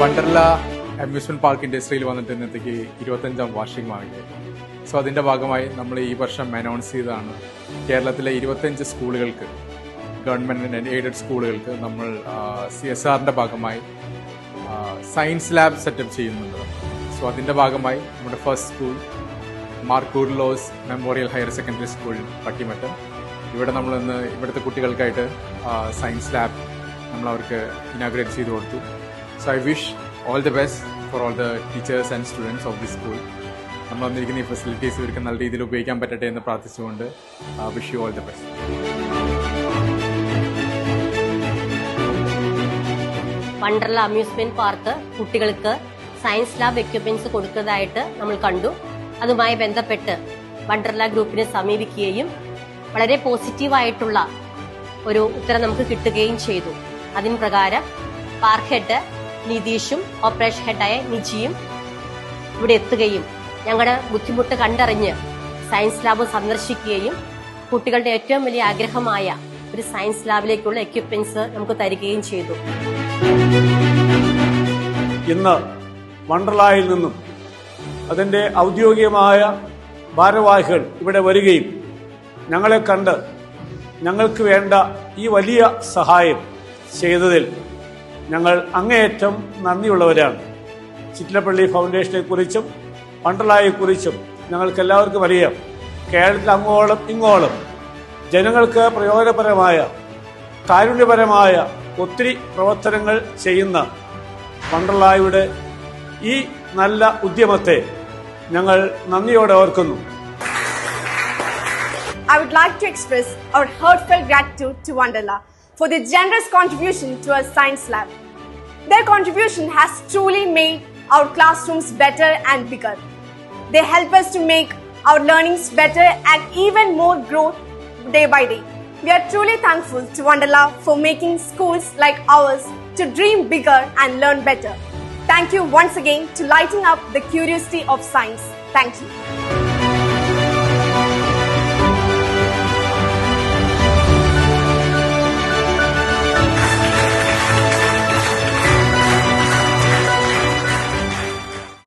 Wonderla amusement park ഇൻഡസ്ട്രിയിൽ വന്നിട്ട് ഇന്നത്തേക്ക് 25ാം വാർഷികമായിട്ട്. സോ അതിൻ്റെ ഭാഗമായി നമ്മൾ ഈ വർഷം അനൗൺസ് ചെയ്തതാണ് കേരളത്തിലെ 25 സ്കൂളുകൾക്ക്, ഗവൺമെൻറ് എയ്ഡഡ് സ്കൂളുകൾക്ക് നമ്മൾ CSRന്റെ ഭാഗമായി സയൻസ് ലാബ് സെറ്റപ്പ് ചെയ്യുന്നുണ്ട്. സോ അതിൻ്റെ ഭാഗമായി നമ്മുടെ first school Mar Coorilos memorial higher secondary school Pattimattam, ഇവിടെ നമ്മളിന്ന് ഇവിടുത്തെ കുട്ടികൾക്കായിട്ട് സയൻസ് ലാബ് നമ്മൾ അവർക്ക് ഇനാഗ്രേറ്റ് ചെയ്ത് കൊടുത്തു. So I wish all the best for all the teachers and students of this school. നമ്മൾ വന്നിരിക്കുന്ന ഈ ഫെസിലിറ്റീസ് ഇവർക്ക് നല്ല രീതിയിൽ ഉപയോഗിക്കാൻ പറ്റട്ടെ എന്ന് പ്രാർത്ഥിച്ചുകൊണ്ട് wish you all the best. Wonderla amusement park കുട്ടികൾക്ക് സയൻസ് ലാബ് എക്യുപ്മെന്റ്സ് കൊടുക്കുന്നതായിട്ട് നമ്മൾ കണ്ടു. അതുമായി ബന്ധപ്പെട്ട് വണ്ടർല ഗ്രൂപ്പിനെ സമീപിക്കുകയും വളരെ പോസിറ്റീവായിട്ടുള്ള ഒരു ഉത്തരം നമുക്ക് കിട്ടുകയും ചെയ്തു. അതിന് പ്രകാരം പാർക്ക് ഹെഡ് നിതീഷും ഓപ്പറേഷൻ ഹെഡായ നിജിയും ഇവിടെ എത്തുകയും ഞങ്ങളുടെ ബുദ്ധിമുട്ട് കണ്ടറിഞ്ഞ് സയൻസ് ലാബ് സന്ദർശിക്കുകയും കുട്ടികളുടെ ഏറ്റവും വലിയ ആഗ്രഹമായ ഒരു സയൻസ് ലാബിലേക്കുള്ള എക്യുപ്മെന്റ്സ് നമുക്ക് തരികയും ചെയ്തു. ഇന്ന് വണ്ടർലായിൽ നിന്നും അതിന്റെ ഔദ്യോഗികമായ ഭാരവാഹികൾ ഇവിടെ വരികയും ഞങ്ങളെ കണ്ട് ഞങ്ങൾക്ക് വേണ്ട ഈ വലിയ സഹായം ചെയ്തതിൽ ഞങ്ങൾ അങ്ങേയറ്റം നന്ദിയുള്ളവരാണ്. ചിറ്റിലപ്പള്ളി ഫൗണ്ടേഷനെ കുറിച്ചും വണ്ടർലായെക്കുറിച്ചും ഞങ്ങൾക്ക് എല്ലാവർക്കും അറിയാം. കേരളത്തിൽ അങ്ങോളം ഇങ്ങോളം ജനങ്ങൾക്ക് പ്രയോജനപരമായ കാരുണ്യപരമായ ഒത്തിരി പ്രവർത്തനങ്ങൾ ചെയ്യുന്ന വണ്ടർലായുടെ ഈ നല്ല ഉദ്യമത്തെ ഞങ്ങൾ നന്ദിയോടെ ഓർക്കുന്നു. I would like to express our heartfelt gratitude to Wonderla for their generous contribution to our science lab. Their contribution has truly made our classrooms better and bigger. They help us to make our learnings better and even more growth day by day. We are truly thankful to Wonderla for making schools like ours to dream bigger and learn better. Thank you once again to lighting up the curiosity of science. Thank you.